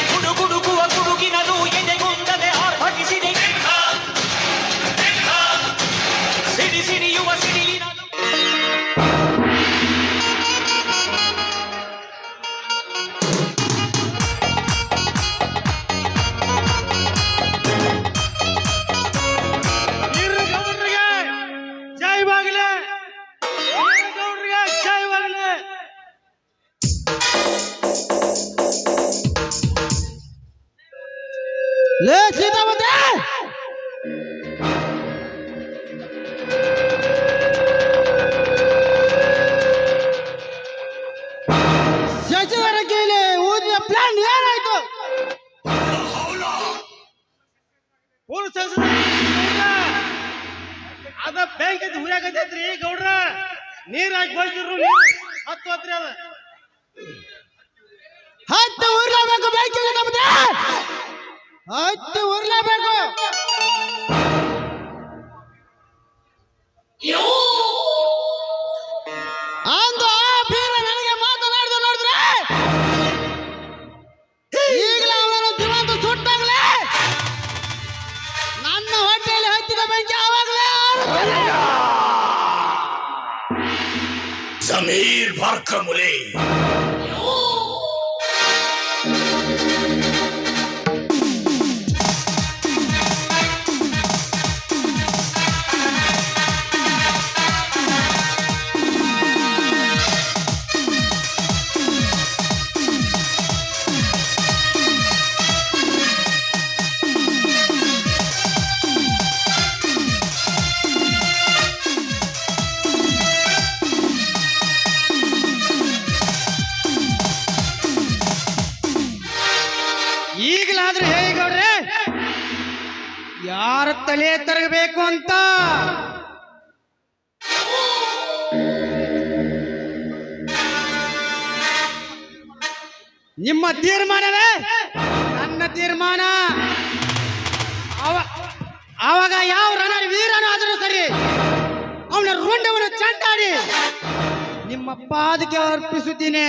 ಗುಡುಗುಡುಗುವ ಗುಡುಗಿನದು ಎದೆಗುಂದದೆ ಆರ್ಭಟಿಸಿದೆ ಸಿಡಿ ಸಿಡಿಯುವ ಸಿಡಿಲಿನದು ಲೇ ಸೀತಾವತಿ ಶಶಿಧರ ಕೈಲಿ ಊದಿನ ಪ್ಲಾನ್ ಏನಾಯ್ತು? ಅದ ಬ್ಯಾಂಕ್ ಐತಿ ಹುರಿಯಾಕೈತ್ರಿ ಗೌಡ್ರ ನೀರ್ ಹಾಕಿ ಹೋಗಿದ್ರು ಹತ್ತು ಹತ್ರಿ ಅದ ಹತ್ತು ಉರ್ಲೇಬೇಕು ಬೇಕಿಲ್ಲ ನಮ್ದೆ ಹತ್ತು ಉರ್ಲೇಬೇಕು ಅಂದು ಆ ಬೀರ ನನಗೆ ಮಾತನಾಡಿದ ನೋಡಿದ್ರೆ ಈಗಲೇ ಅವನನ್ನು ಜೀವಂತ ಸುಟ್ಟಾಗಲೇ ನನ್ನ ಹೊಟ್ಟೆಯಲ್ಲಿ ಹತ್ತಿದ ಬೆಂಕಿ ಆವಾಗಲೇ ज़मीर भर कमुले ಈಗಲಾದ್ರೂ ಹೇಗವ್ರೆ ಯಾರ ತಲೆ ತರಗಬೇಕು ಅಂತ ನಿಮ್ಮ ತೀರ್ಮಾನವೇ ನನ್ನ ತೀರ್ಮಾನ. ಆವಾಗ ಯಾವ ರಣವೀರನು ಆದರೂ ಸರಿ ಅವನ ರುಂಡವನ್ನು ಚಂಡಾಡಿ ನಿಮ್ಮ ಪಾದಕ್ಕೆ ಅರ್ಪಿಸುತ್ತೀನಿ.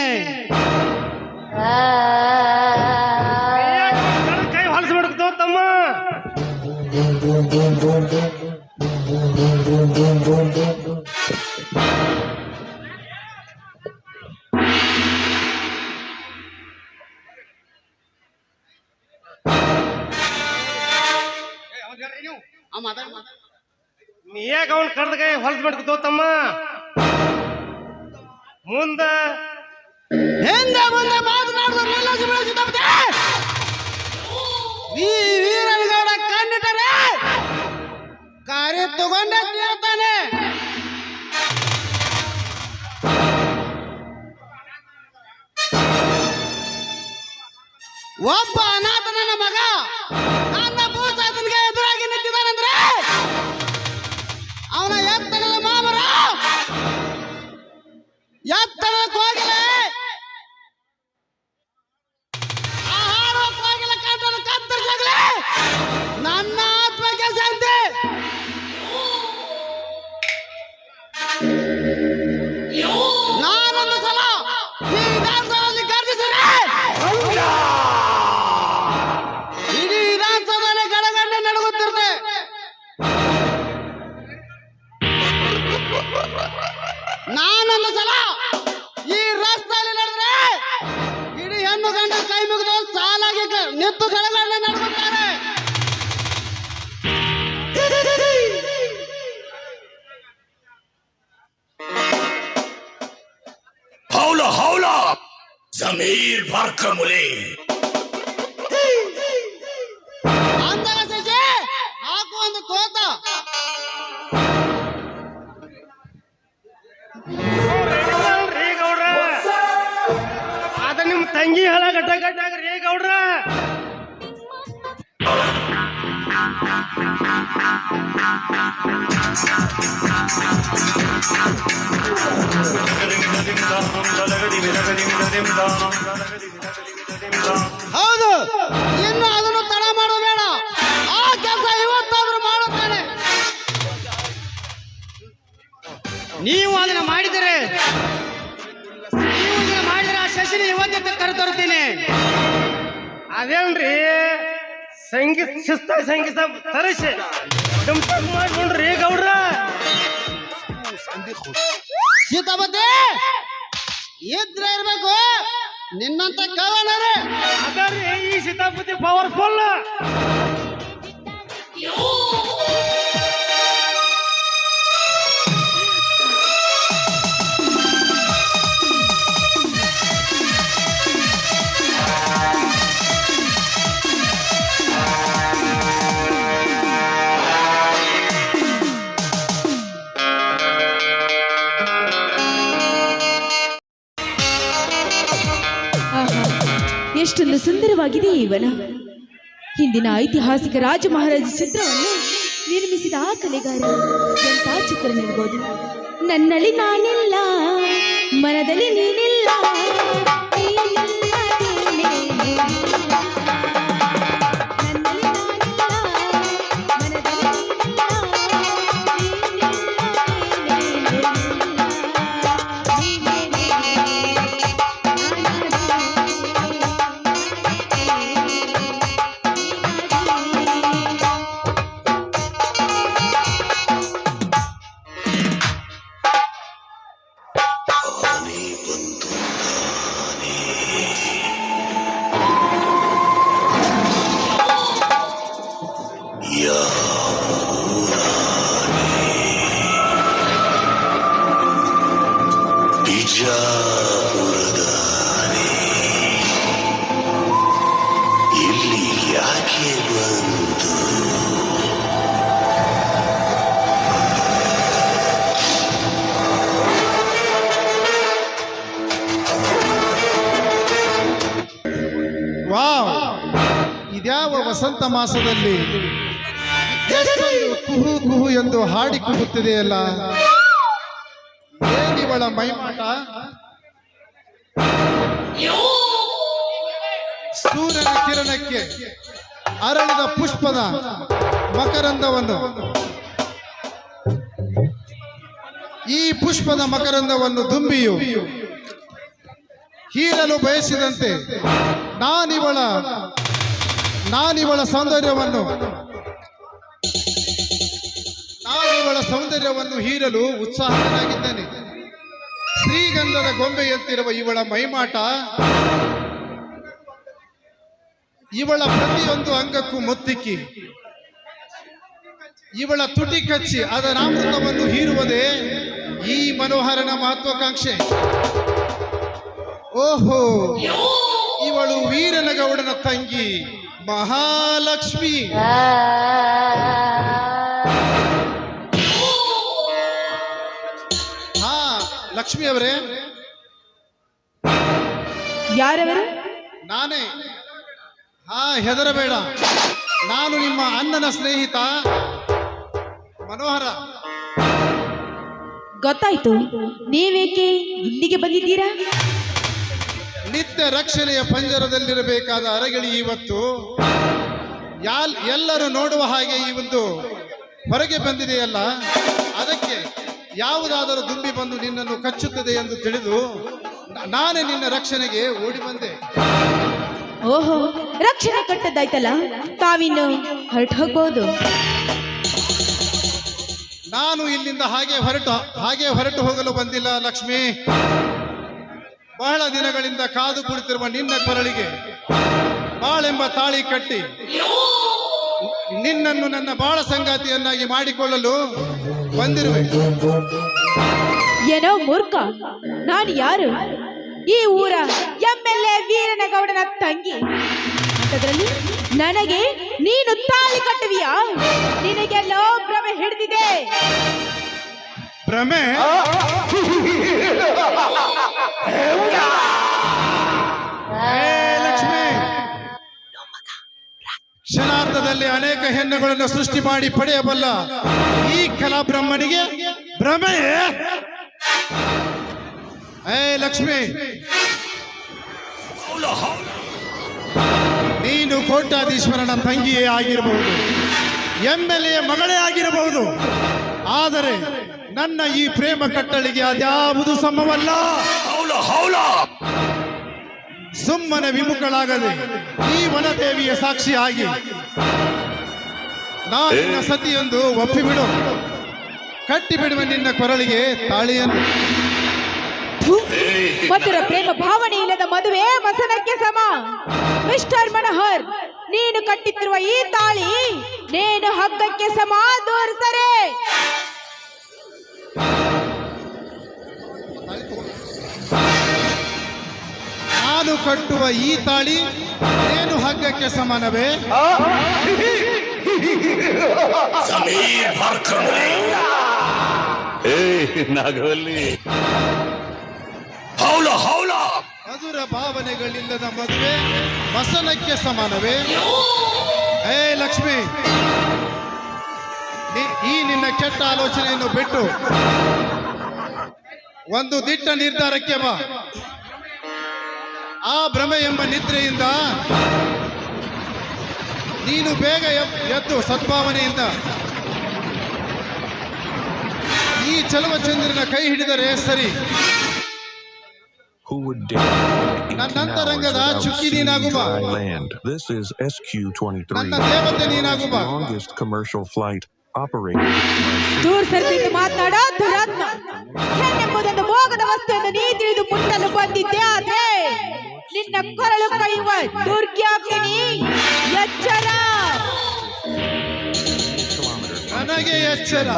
ಕೈ ಹೊಲಸ್ಬಿಡ್ತು ತಮ್ಮ ನೀ ಯಾಕೆ ಅವನ್ ಕಡ್ದ ಕೈ ಹೊಲಸ್ಬಿಡ್ತು ತಮ್ಮ ಮುಂದ ಹಿಂದೆ ಮುಂದೆ ಮಾತನಾಡುವ ಈ ವೀರನಗೌಡ ಕಣ್ಣಿಟ್ಟರೆ ಕಾರ್ಯ ತಗೊಂಡೇ ಹೇಳ್ತಾನೆ. ಒಬ್ಬ ಅನಾಥ ನನ್ನ ಮಗ ನನ್ನ ಭೂಸಾತನಿಗೆ ಎದುರಾಗಿ ನಿಂತಿದ್ದಾನಂದ್ರೆ ಅವನ ಎತ್ತರದ ಮಾಮರ ಎತ್ತರದ ಕೋಗಿಲೆ ಆಹಾರ ಕೋಗಿಲೆ ಕಟ್ಟಲು ಕತ್ತರಿಸಾಗಲೇ ನನ್ನ ಆತ್ಮಕ್ಕೆ ಶಾಂತಿ. ನಾನೊಂದು ಸಲ ಈ ವಿಧಾನಸಭೆಯಲ್ಲಿ ಗರ್ಜಿಸಿದ್ರೆ ಇಡೀ ವಿಧಾನಸಭೆಯಲ್ಲಿ ಗಡಗಂಡೆ ನಡುಗುತ್ತಿರುತ್ತೆ. ನಾನೊಂದು ಸಲ ಈ ರಸ್ತೆಯಲ್ಲಿ ನಡೆದ್ರೆ ಇಡೀ ಹೆಣ್ಣು ಗಂಡ ಕೈ ಮುಗಿದು ಸಾಲಾಗಿ ನಿಂತು ಗಡಗಂಡೆ ನಡುಗುತ್ತಾರೆ. हौला हौला ज़मीर भर कमुले ಅಂದಾಗ ಶಶಿ ಹಾಕು ಒಂದು ಕೋತ. ರೀ ಗೌಡ್ರ ಅದ ನಿಮ್ ತಂಗಿ ಹಲ ಗಡ್ಡ ಗಡ್ಡಾಗ ರೀ ಗೌಡ್ರ ಹೌದು, ಇನ್ನು ಅದನ್ನು ತಡ ಮಾಡಬೇಡ. ಆ ಕೆಲಸ ಇವತ್ತಾದ್ರೂ ಮಾಡುತ್ತಾನೆ. ನೀವು ಅದನ್ನ ಮಾಡಿದರೆ ಆ ಶಶಿನ ಇವತ್ತೇ ಕರೆತರುತ್ತೇನೆ. ಅದೇನ್ರಿ ಸಂಗೀತ ಶಿಸ್ತ ಸಂಗೀತ ತರಿಸಿ ಮಾಡ್ಕೊಂಡ್ರಿ ಗೌಡ್ರ. ಸೀತಾಪತಿ ಇದ್ರೆ ಇರ್ಬೇಕು ನಿನ್ನಂತ ಕವನರೇ. ಅದರಿ ಈ ಸೀತಾಪತಿ ಪವರ್ಫುಲ್. ಎಷ್ಟೊಂದು ಸುಂದರವಾಗಿದೆ ಈ ವನ. ಹಿಂದಿನ ಐತಿಹಾಸಿಕ ರಾಜ ಮಹಾರಾಜ ಚಿತ್ರವನ್ನು ನಿರ್ಮಿಸಿದ ಆ ಕಲೆಗಾರ ಎಂಥ ಚಿತ್ರ ನೀಡಬಹುದು. ನನ್ನಲ್ಲಿ ನಾನಿಲ್ಲ, ಮನದಲ್ಲಿ ನೀನಿಲ್ಲ, ನೀನಿಲ್ಲ, ನೀನಿಲ್ಲ. ನನ್ನಲ್ಲಿ ನಾನಿಲ್ಲ, ಮನದಲ್ಲಿ ನೀನಿಲ್ಲ, ನೀನಿಲ್ಲ, ಬಿಜಾಪುರದಾನೆ ಇಲ್ಲಿ ಯಾಕೆ ಬಂತು? ವಾವ್, ಇದ್ಯಾವ ವಸಂತ ಮಾಸದಲ್ಲಿ ಎಷ್ಟೊಂದು ಕುಹು ಕುಹು ಎಂದು ಹಾಡಿ ಕೂಗುತ್ತಿದೆಯಲ್ಲ. ಏನಿವಳ ಮೈಮಾಟ? ಸೂರ್ಯನ ಕಿರಣಕ್ಕೆ ಅರಳಿದ ಪುಷ್ಪದ ಮಕರಂದವನ್ನು, ಈ ಪುಷ್ಪದ ಮಕರಂದವನ್ನು ದುಂಬಿಯು ಹೀರಲು ಬಯಸಿದಂತೆ ನಾನಿವಳ ಸೌಂದರ್ಯವನ್ನು ಹೀರಲು ಉತ್ಸಾಹನಾಗಿದ್ದೇನೆ. ಶ್ರೀಗಂಧದ ಗೊಂಬೆಯಂತಿರುವ ಇವಳ ಮೈಮಾಟ, ಇವಳ ಪ್ರತಿಯೊಂದು ಅಂಗಕ್ಕೂ ಮುತ್ತಿಕ್ಕಿ ಇವಳ ತುಟಿ ಕಚ್ಚಿ ಅದರ ಅಮೃತವನ್ನು ಹೀರುವುದೇ ಈ ಮನೋಹರನ ಮಹತ್ವಾಕಾಂಕ್ಷೆ. ಓಹೋ, ಇವಳು ವೀರನಗೌಡನ ತಂಗಿ ಮಹಾಲಕ್ಷ್ಮಿ. ಹಾ, ಲಕ್ಷ್ಮಿ ಅವರೇ. ಯಾರವರು? ನಾನೇ. ಹಾ, ಹೆದರಬೇಡ, ನಾನು ನಿಮ್ಮ ಅಣ್ಣನ ಸ್ನೇಹಿತ ಮನೋಹರ. ಗೊತ್ತಾಯ್ತು. ನೀವೇಕೆ ಇಲ್ಲಿಗೆ ಬಂದಿದ್ದೀರಾ? ನಿತ್ಯ ರಕ್ಷಣೆಯ ಪಂಜರದಲ್ಲಿರಬೇಕಾದ ಅರಗಿಳಿ ಇವತ್ತು ಎಲ್ಲರೂ ನೋಡುವ ಹಾಗೆ ಈ ಒಂದು ಹೊರಗೆ ಬಂದಿದೆಯಲ್ಲ, ಅದಕ್ಕೆ ಯಾವುದಾದರೂ ದುಂಬಿ ಬಂದು ನಿನ್ನನ್ನು ಕಚ್ಚುತ್ತದೆ ಎಂದು ತಿಳಿದು ನಾನೇ ನಿನ್ನ ರಕ್ಷಣೆಗೆ ಓಡಿ ಬಂದೆ. ಓಹೋ, ರಕ್ಷಣೆ ಕಟ್ಟದ್ದಾಯ್ತಲ್ಲ, ತಾವಿನ್ನು ಹೊರಟು ಹೋಗ್ಬೋದು. ನಾನು ಇಲ್ಲಿಂದ ಹಾಗೆ ಹೊರಟು ಹೋಗಲು ಬಂದಿಲ್ಲ ಲಕ್ಷ್ಮಿ. ಬಹಳ ದಿನಗಳಿಂದ ಕಾದು ಕುಳಿತಿರುವ ನಿನ್ನ ಕೊರಳಿಗೆ ಬಾಳೆಂಬ ತಾಳಿ ಕಟ್ಟಿ ನಿನ್ನನ್ನು ನನ್ನ ಬಾಳ ಸಂಗಾತಿಯನ್ನಾಗಿ ಮಾಡಿಕೊಳ್ಳಲು ಬಂದಿರುವೆ. ಏನೋ ಮೂರ್ಖ, ನಾನು ಯಾರು? ಈ ಊರ MLA ವೀರನಗೌಡನ ತಂಗಿ. ಅದರಲ್ಲಿ ನನಗೆ ನೀನು ತಾಳಿ ಕಟ್ಟುವಿಯಾ? ನಿನಗೆಲ್ಲೋ ಭ್ರಮೆ ಹಿಡಿದಿದೆ. ಭ್ರಮೆ? ಲಕ್ಷ್ಮಿ, ಕ್ಷಣಾರ್ಧದಲ್ಲಿ ಅನೇಕ ಹೆಣ್ಣುಗಳನ್ನು ಸೃಷ್ಟಿ ಮಾಡಿ ಪಡೆಯಬಲ್ಲ ಈ ಕಲಾಬ್ರಹ್ಮನಿಗೆ ಭ್ರಮೆ? ಲಕ್ಷ್ಮಿ, ನೀನು ಕೋಟ್ಯಾಧೀಶ್ವರನ ತಂಗಿಯೇ ಆಗಿರಬಹುದು, MLA ಮಗಳೇ ಆಗಿರಬಹುದು, ಆದರೆ ನನ್ನ ಈ ಪ್ರೇಮ ಕಟ್ಟಳಿಗೆ ಅದ್ಯಾವುದು ಸಮವಲ್ಲ. ಸುಮ್ಮನೆ ವಿಮುಖಳಾಗದೆ ಈ ವನದೇವಿಯ ಸಾಕ್ಷಿಯಾಗಿ ನಾನಿನ್ನ ಸತಿಯೊಂದು ಒಪ್ಪಿಬಿಡು. ಕಟ್ಟಿಬಿಡುವ ನಿನ್ನ ಕೊರಳಿಗೆ ತಾಳಿಯನ್ನು. ಮಧುರ ಪ್ರೇಮ ಭಾವನೆ ಇಲ್ಲದ ಮದುವೆ ಮಸನಕ್ಕೆ ಸಮ. ಮಿಸ್ಟರ್ ಮನೋಹರ್, ನೀನು ಕಟ್ಟಿತ್ತಿರುವ ಈ ತಾಳಿ ನೇನು ಹಗ್ಗಕ್ಕೆ ಸಮ. ದೂರ ಸರೆ. ನಾನು ಕಟ್ಟುವ ಈ ತಾಳಿ ಏನು ಹಗ್ಗಕ್ಕೆ ಸಮಾನವೇ? ಸಮೀರ್ ಭಾರ್ಕಂಡೆ ನಾಗವಲ್ಲಿ ಹೌಲ ಹೌಲ. ಮಧುರ ಭಾವನೆಗಳಿಲ್ಲದ ಮದುವೆ ಮಸನಕ್ಕೆ ಸಮಾನವೇ? ಹೇ ಲಕ್ಷ್ಮಿ, ಈ ನಿನ್ನ ಕೆಟ್ಟ ಆಲೋಚನೆಯನ್ನು ಬಿಟ್ಟು ಒಂದು ದಿಟ್ಟ ನಿರ್ಧಾರಕ್ಕೆ ಬಾ. ಆ ಭ್ರಮೆ ಎಂಬ ನಿದ್ರೆಯಿಂದ ನೀನು ಬೇಗ ಎದ್ದು ಸದ್ಭಾವನೆಯಿಂದ ಈ ಚಲವಚಂದ್ರನ ಕೈ ಹಿಡಿದರೆ ಸರಿ. ನನ್ನಂತರಂಗದ ಚುಕ್ಕಿ ನೀನಾಗುವ, ನನ್ನ ದೇವತೆ ನೀನಾಗುವ. ದೂರ ಸರಿದು ಮಾತನಾಡ ದುರಾತ್ಮ. ಹೆಣ್ಣೆಂಬುದೊಂದು ಭೋಗದ ವಸ್ತು ಎಂದು ನೀ ತಿಳಿದು ಮುಟ್ಟಲು ಬಂದಿದ್ದೆ. ಆದ್ರೆ ನಿನ್ನ ಕೊರಳು ಕೈಯುವ ದುರ್ಗ್ಯಾಪಿನಿ. ಎಚ್ಚರ, ನನಗೆ ಎಚ್ಚರ.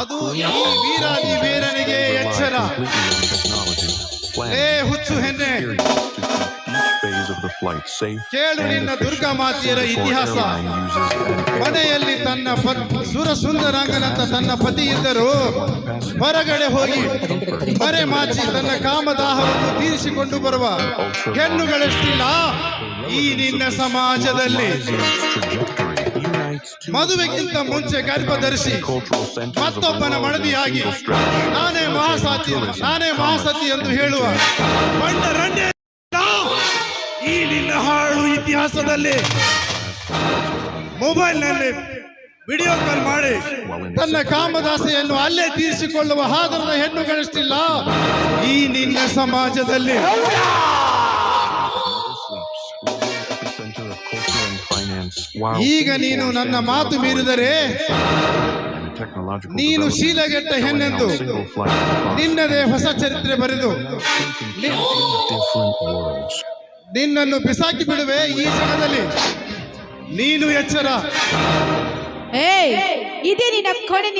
ಅದು ಈ ವೀರಾದಿ ವೀರನಿಗೆ ಎಚ್ಚರ. ಏ ಹುಚ್ಚು ಹೆಣ್ಣೆ, ಕೇಳು ನಿನ್ನ ದುರ್ಗಾ ಮಾತೆಯರ ಇತಿಹಾಸ. ಮನೆಯಲ್ಲಿ ತನ್ನ ಸುರ ಸುಂದರಾಂಗನಂತ ತನ್ನ ಪತಿ ಇದ್ದರೂ ಹೊರಗಡೆ ಹೋಗಿ ಮರೆ ಮಾಚಿ ತನ್ನ ಕಾಮದಾಹವನ್ನು ತೀರಿಸಿಕೊಂಡು ಬರುವ ಹೆಣ್ಣುಗಳೆಷ್ಟಿಲ್ಲ ಈ ನಿನ್ನ ಸಮಾಜದಲ್ಲಿ. ಮದುವೆಗಿಂತ ಮುಂಚೆ ಗರ್ಭ ಧರಿಸಿ ಮತ್ತೊಬ್ಬನ ಮಡದಿಯಾಗಿ ನಾನೇ ಮಹಾಸತಿ ಎಂದು ಹೇಳುವ ಬಂಡರಂಡೆ ಈ ನಿನ್ನ ಹಾಳು ಇತಿಹಾಸದಲ್ಲಿ ಮೊಬೈಲ್ನಲ್ಲಿ ವಿಡಿಯೋ ಕಾಲ್ ಮಾಡಿ ತನ್ನ ಕಾಮದಾಸೆಯನ್ನು ಅಲ್ಲೇ ತೀರಿಸಿಕೊಳ್ಳುವ ಹಾದರದ ಹೆಣ್ಣುಗಳಷ್ಟಿಲ್ಲ ಈ ನಿನ್ನ ಸಮಾಜದಲ್ಲಿ. ಈಗ ನೀನು ನನ್ನ ಮಾತು ಮೀರಿದರೆ ನೀನು ಶೀಲಗೆಟ್ಟ ಹೆಣ್ಣೆಂದು ನಿನ್ನದೇ ಹೊಸ ಚರಿತ್ರೆ ಬರೆದು ನಿನ್ನನ್ನು ಬಿಸಾಕಿ ಬಿಡುವೆ ಈ ಜಗದಲ್ಲಿ. ನೀನು ಎಚ್ಚರ. ಇದೇ ನಿನ್ನ ಕೊನೆ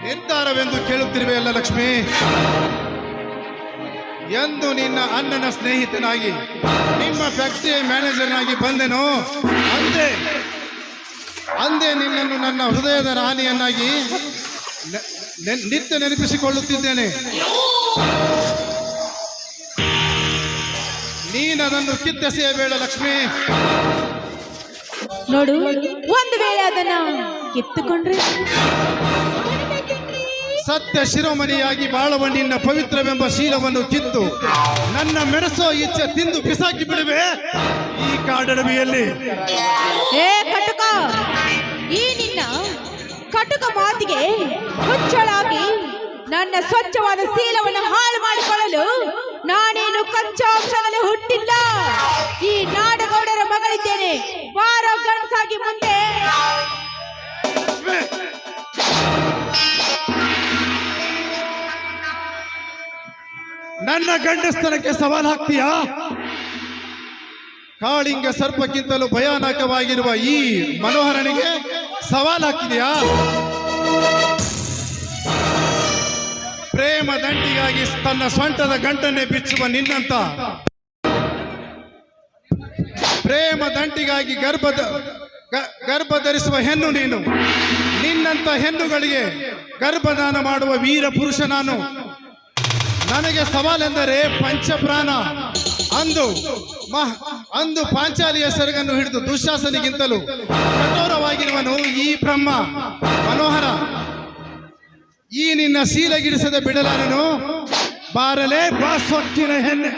ನಿರ್ಧಾರವೆಂದು ಕೇಳುತ್ತಿರುವೆಯಲ್ಲ ಲಕ್ಷ್ಮಿ. ಎಂದು ನಿನ್ನ ಅಣ್ಣನ ಸ್ನೇಹಿತನಾಗಿ ನಿಮ್ಮ ಫ್ಯಾಕ್ಟರಿ ಮ್ಯಾನೇಜರ್ನಾಗಿ ಬಂದೆನೋ ಅಂದೇ ನಿನ್ನನ್ನು ನನ್ನ ಹೃದಯದ ರಾಣಿಯನ್ನಾಗಿ ನಿತ್ಯ ನೆನಪಿಸಿಕೊಳ್ಳುತ್ತಿದ್ದೇನೆ. ನೀನದನ್ನು ಕಿತ್ತೆಸೆಯಬೇಡ ಲಕ್ಷ್ಮಿ. ನೋಡು, ಒಂದು ವೇಳೆ ಅದನ್ನ ಕಿತ್ತುಕೊಂಡ್ರೆ ಸತ್ಯ ಶಿರೋಮಣಿಯಾಗಿ ಬಾಳುವ ನಿನ್ನ ಪವಿತ್ರವೆಂಬ ಶೀಲವನ್ನು ಕಿತ್ತು ನನ್ನ ಮೆಣಸೋ ಇಚ್ಛೆ ತಿಂದು ಬಿಸಾಕಿ ಬಿಡುವೆ ಈ ಕಾಡಡವಿಯಲ್ಲಿ. ಕಟುಕ, ಈ ನಿನ್ನ ಕಟುಕ ಮಾತಿಗೆ ಹುಚ್ಚಳಾಗಿ ನನ್ನ ಸ್ವಚ್ಛವಾದ ಶೀಲವನ್ನು ಹಾಳು ಮಾಡಿಕೊಳ್ಳಲು ನಾನೇನು ಕಚ್ಚಾಂಶದಲ್ಲಿ ಹುಟ್ಟಿಲ್ಲ. ಈ ನಾಡಗೌಡರ ಮಗಳಿದ್ದೇನೆ. ವಾರ ಗಂಡಸಾಗಿ ಮುಂದೆ. ನನ್ನ ಗಂಡಸ್ತನಕ್ಕೆ ಸವಾಲು ಹಾಕ್ತೀಯಾ? ಕಾಳಿಂಗ ಸರ್ಪಕ್ಕಿಂತಲೂ ಭಯಾನಕವಾಗಿರುವ ಈ ಮನೋಹರನಿಗೆ ಸವಾಲು ಹಾಕಿದೆಯಾ? ಪ್ರೇಮ ದಂಟಿಗಾಗಿ ತನ್ನ ಸ್ವಂಟದ ಗಂಟನ್ನೇ ಬಿಚ್ಚುವ ನಿನ್ನಂತ, ಪ್ರೇಮ ದಂಟಿಗಾಗಿ ಗರ್ಭ ಧರಿಸುವ ಹೆಣ್ಣು ನೀನು. ನಿನ್ನಂತ ಹೆಣ್ಣುಗಳಿಗೆ ಗರ್ಭದಾನ ಮಾಡುವ ವೀರ ಪುರುಷ ನಾನು. ನನಗೆ ಸವಾಲೆಂದರೆ ಪಂಚಪ್ರಾಣ. ಅಂದು ಪಾಂಚಾಲಿಯ ಸೆರಗನ್ನು ಹಿಡಿದು ದುಶ್ಯಾಸನಿಗಿಂತಲೂ ಕಠೋರವಾಗಿರುವನು ಈ ಬ್ರಹ್ಮ ಮನೋಹರ. ಈ ನಿನ್ನ ಶೀಲಗಿಡಿಸದೆ ಬಿಡಲಾರನು. ಬಾರಲೇ ಬಾ ಸೊಕ್ಕಿನ ಹೆಣ್ಣೆ.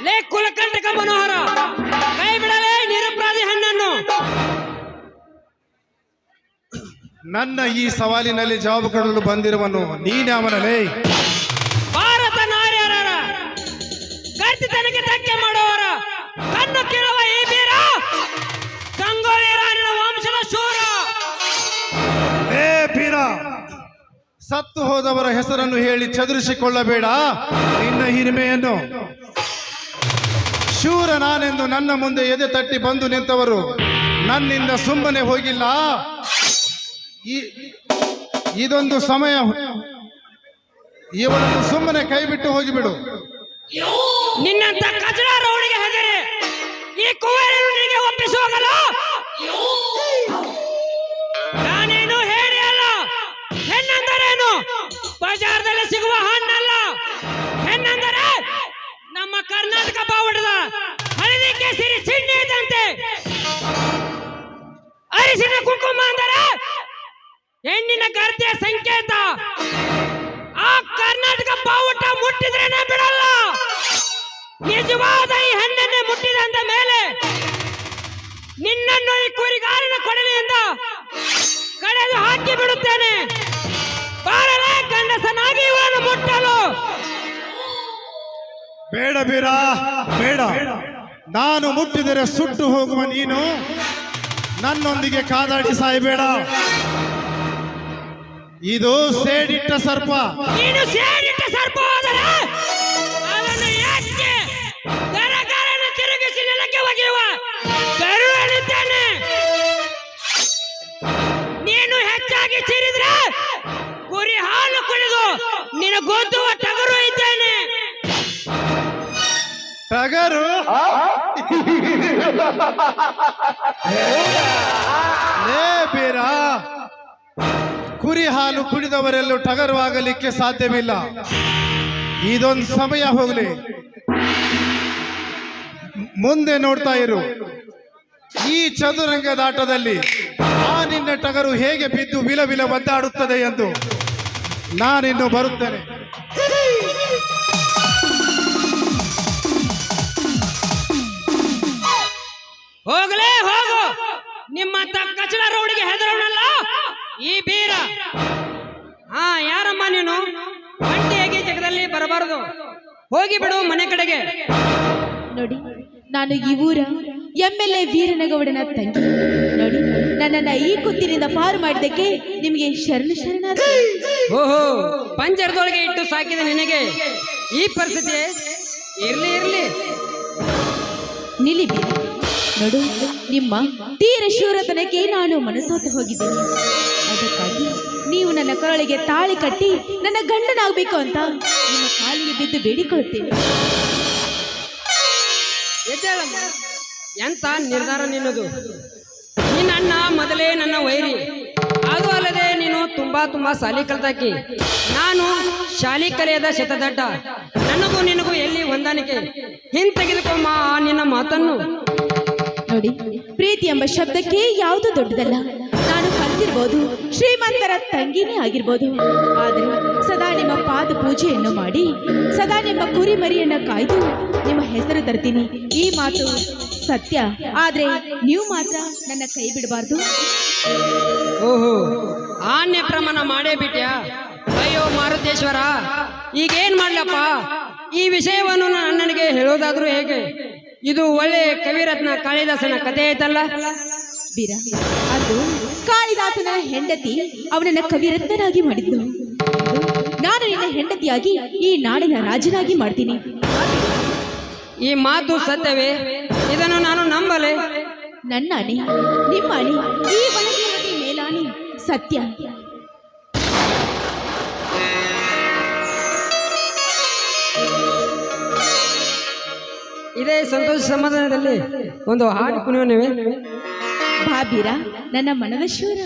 ಲೇ ಕುಲಕಂಟಕ ಮನೋಹರ, ಕೈ ಬಿಡಲೇ ನಿರಪರಾಧಿ ಹೆಣ್ಣನ್ನು. ನನ್ನ ಈ ಸವಾಲಿನಲ್ಲಿ ಜವಾಬು ಕೊಡಲು ಬಂದಿರುವನು ನೀನ್ಯಾವನಲೇ? ಭಾರತ ನಾರ್ಯರ ಗರ್ತಿತನಕ್ಕೆ ಧಕ್ಕೆ ಮಾಡುವವರ ಕಣ್ಣು ಕೇಳುವ ಈ ಬೀರ ಸಂಗೊಳ್ಳಿ ರಾಣಿನ ವಂಶದ ಶೂರ. ಏ ಬೀರ, ಸತ್ತು ಹೋದವರ ಹೆಸರನ್ನು ಹೇಳಿ ಚದುರಿಸಿಕೊಳ್ಳಬೇಡ ನಿನ್ನ ಹಿರಿಮೆಯನ್ನು. ಶೂರ ನಾನೆಂದು ನನ್ನ ಮುಂದೆ ಎದೆ ತಟ್ಟಿ ಬಂದು ನಿಂತವರು ನನ್ನಿಂದ ಸುಮ್ಮನೆ ಹೋಗಿಲ್ಲ. ಇದೊಂದು ಸಮಯ, ಇವಳನ್ನು ಸುಮ್ಮನೆ ಕೈ ಬಿಟ್ಟು ಹೋಗಿಬಿಡು. ನಿನ್ನಂತ ಕಚಡ ರೌಡಿಗೆ ಹೆದರಿ ಈ ಕುವೇರನು ನಿನಗೆ ಒಪ್ಪಿಸುವಾಗಲ್ಲ. ನಾನೇನು ಹೇಳಿ ಅಲ್ಲ, ಹೆಣ್ಣಂದರೇನು ಬಜಾರದಲ್ಲಿ ಸಿಗುವ ಹಣ್ಣಲ್ಲ. ಹೆಣ್ಣಂದರೆ ನಮ್ಮ ಕರ್ನಾಟಕ ಬಾವುಟದ ಹಳದಿ ಕೇಸರಿ ಚಿಹ್ನೆ ಇದ್ದಂತೆ. ಅರಿಶಿನ ಕುಂಕುಮ ಅಂದರೆ ಹೆಣ್ಣಿನ ಗರ್ತೆಯ ಸಂಕೇತ. ಆ ಕರ್ನಾಟಕ ಬಾವುಟ ಮುಟ್ಟಿದ್ರೇನೆ ಬಿಡಲ್ಲ. ನಿಜವಾದ ಈ ಹೆಣ್ಣನ್ನೇ ಮುಟ್ಟಿದಂತ ಮೇಲೆ ನಿನ್ನನ್ನು ಈ ಕುರಿಗಾರಿನ ಕೊಡಲಿಯಿಂದ ಕಡೆದು ಹಾಕಿ ಬಿಡುತ್ತೇನೆ. ಬಾರಲೇ ಗಂಡಸನಾಗಿ ಇವರನ್ನು ಮುಟ್ಟಲು. ಬೇಡ ಬೀರ, ಬೇಡ. ನಾನು ಮುಟ್ಟಿದರೆ ಸುಟ್ಟು ಹೋಗುವ ನೀನು ನನ್ನೊಂದಿಗೆ ಕಾದಾಡಿ ಸಾಯಬೇಡ. ಇದು ಸೇಡಿಟ್ಟ ಸರ್ಪ. ನೀನು ಸೇರಿಟ್ಟ ಸರ್ಪ ಹೋದರೆ ಅದನ್ನು ಯಾಕೆ ಗರಗರನ ತಿರುಗಿಸಿ ನೆಲಕ್ಕೆ ಒಗೆಯುವ ಗರುಡನಿದ್ದೇನೆ. ನೀನು ಹೆಚ್ಚಾಗಿ ಚಿರಿದ್ರೆ ಕುರಿ ಹಾಲು ಕುಡಿದು ನಿನ್ನ ಗೊತ್ತುವ ಟಗರು ಇದ್ದೇನೆ. ಟಗರು? ಲೇ ಬೀರ, ಕುರಿ ಹಾಲು ಕುಡಿದವರೆಲ್ಲೂ ಟಗರುವಾಗಲಿಕ್ಕೆ ಸಾಧ್ಯವಿಲ್ಲ. ಇದೊಂದು ಸಮಯ ಹೋಗಲಿ, ಮುಂದೆ ನೋಡ್ತಾ ಇರು. ಈ ಚದುರಂಗದಾಟದಲ್ಲಿ ಆ ನಿನ್ನ ಟಗರು ಹೇಗೆ ಬಿದ್ದು ಬಿಲ ಬಿಲ ಒದ್ದಾಡುತ್ತದೆ ಎಂದು ನಾನಿನ್ನು ಬರುತ್ತೇನೆ. ಹೋಗಲೇ ಹೋಗು, ನಿಮ್ಮಂತ ಕಚಡ ರೋಡಿಗೆ ಹೆದರೋಣಲ್ಲ ಈ ಬೀರ. ಹಾ, ಯಾರಮ್ಮ ನೀನು? ಒಂಟಿಯಾಗಿ ಜಗದಲ್ಲಿ ಬರಬಾರದು. ಹೋಗಿ ಬಿಡು ಮನೆ ಕಡೆಗೆ. ನೋಡಿ, ನಾನು ಈ ಊರ MLA ವೀರನಗೌಡನ ತಂಗಿ. ನೋಡಿ, ನನ್ನನ್ನ ಈ ಕುತ್ತಿನಿಂದ ಪಾರು ಮಾಡಿದ್ದಕ್ಕೆ ನಿಮಗೆ ಶರಣಾರ್ಥಿ. ಓಹೋ, ಪಂಜರದೊಳಗೆ ಇಟ್ಟು ಸಾಕಿದ ನಿನಗೆ ಈ ಪರಿಸ್ಥಿತಿ? ಇರ್ಲಿ ಇರ್ಲಿ, ನಿಲ್ಲಿ ಬೀರ. ನೋಡು, ನಿಮ್ಮ ತೀರ ಶೂರತನಕ್ಕೆ ನಾನು ಮನಸೋತು ಹೋಗಿದ್ದೇನೆ. ಅದಕ್ಕಾಗಿ ನೀವು ನನ್ನ ಕರಳಿಗೆ ತಾಳಿ ಕಟ್ಟಿ ನನ್ನ ಗಂಡನಾಗಬೇಕು ಅಂತ ನಿಮ್ಮ ಕಾಲಿಗೆ ಬಿದ್ದು ಬೇಡಿಕೊಳ್ಳುತ್ತೇನೆ. ಎದ್ದೇಳಮ್ಮ. ಎಂತ ನಿರ್ಧಾರ ನಿನ್ನದು? ನಿನ್ನ ಅಣ್ಣ ಮೊದಲೇ ನನ್ನ ವೈರಿ. ಅದು ಅಲ್ಲದೆ ನೀನು ತುಂಬಾ ಶಾಲಿ ಕಲ್ತಾಕಿ. ನಾನು ಶಾಲಿ ಕಲಿಯದ ಶತದಡ್ಡ. ನನಗೂ ನಿನಗೂ ಎಲ್ಲಿ ಹೊಂದಾಣಿಕೆ? ಹಿಂತೆಗೆದುಕೊಮ್ಮ ಆ ನಿನ್ನ ಮಾತನ್ನು. ನೋಡಿ, ಪ್ರೀತಿ ಎಂಬ ಶಬ್ದಕ್ಕೆ ಯಾವುದು ದೊಡ್ಡದಲ್ಲ. ನಾನು ಕಲ್ತಿರ್ಬೋದು, ಶ್ರೀಮಂತರ ತಂಗಿನೇ ಆಗಿರ್ಬೋದು. ಆದರೆ ಸದಾ ನಿಮ್ಮ ಪಾದ ಪೂಜೆಯನ್ನು ಮಾಡಿ, ಸದಾ ನಿಮ್ಮ ಕುರಿ ಮರಿಯನ್ನ ಕಾಯ್ದು ನಿಮ್ಮ ಹೆಸರು ತರ್ತೀನಿ. ಈ ಮಾತು ಸತ್ಯ. ಆದ್ರೆ ನೀವು ಮಾತ್ರ ನನ್ನ ಕೈ ಬಿಡಬಾರ್ದು. ಓಹೋ, ಆನ್ಯ ಪ್ರಮಾಣ ಮಾಡೇ ಬಿಟ್ಯಾ? ಅಯ್ಯೋ ಮಾರುತೇಶ್ವರ, ಈಗೇನ್ ಮಾಡ್ಲಪ್ಪ? ಈ ವಿಷಯವನ್ನು ನನಗೆ ಹೇಳೋದಾದ್ರೂ ಹೇಗೆ? ಇದು ಒಳ್ಳೆ ಕವಿರತ್ನ ಕಾಳಿದಾಸನ ಕಥೆ ಐತಲ್ಲ ಬೀರ. ಅದು ಕಾಳಿದಾಸನ ಹೆಂಡತಿ ಅವನನ್ನ ಕವಿರತ್ನನಾಗಿ ಮಾಡಿದ್ದು. ನಾನು ನಿನ್ನ ಹೆಂಡತಿಯಾಗಿ ಈ ನಾಡಿನ ರಾಜನಾಗಿ ಮಾಡ್ತೀನಿ. ಈ ಮಾತು ಸತ್ಯವೇ? ಇದನ್ನು ನಾನು ನಂಬಲೆ? ನನ್ನ ಅಣಿ, ನಿಮ್ಮ ಅಣಿ, ಈ ವನದೇವತೆ ಮೇಲಾಣಿ ಸತ್ಯ. ಇದೇ ಸಂತೋಷ ಸಮಾಧಾನದಲ್ಲಿ ಒಂದು ಹಾಡು ಕುಣಿಯೋಣವೇ? ಬಾ ಬೀರ, ನನ್ನ ಮನದ ಶೂರ.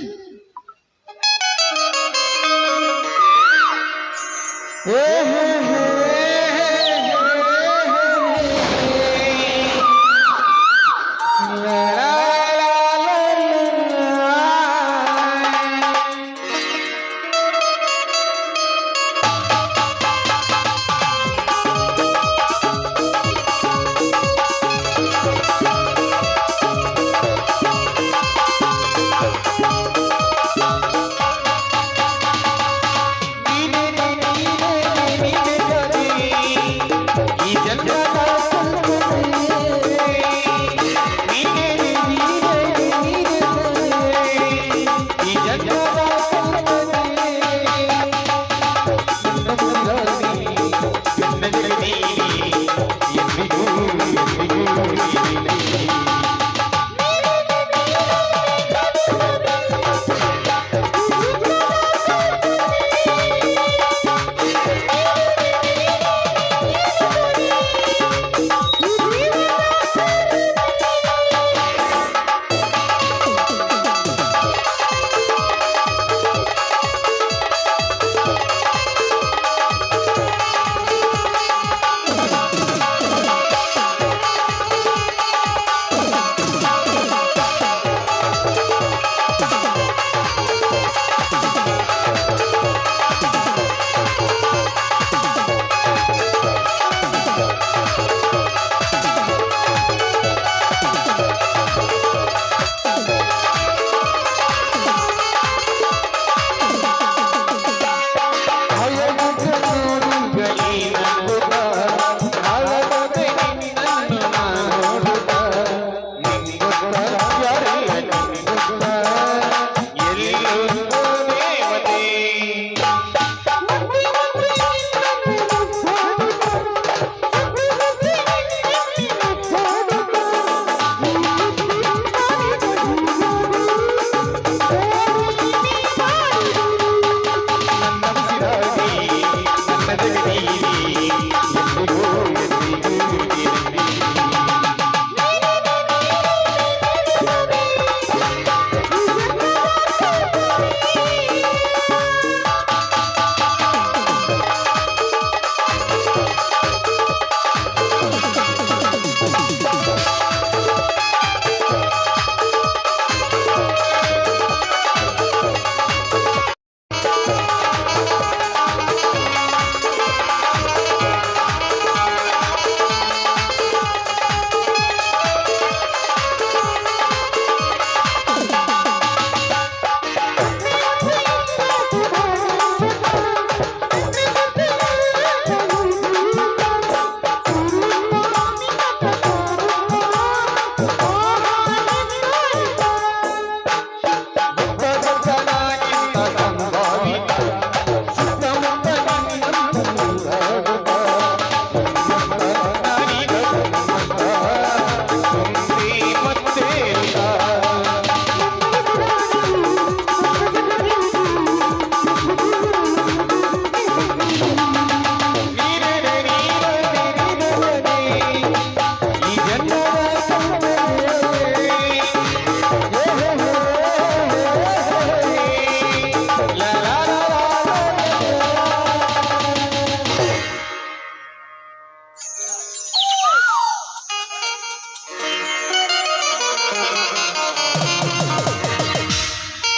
ಹೇ ಹೇ ಹೇ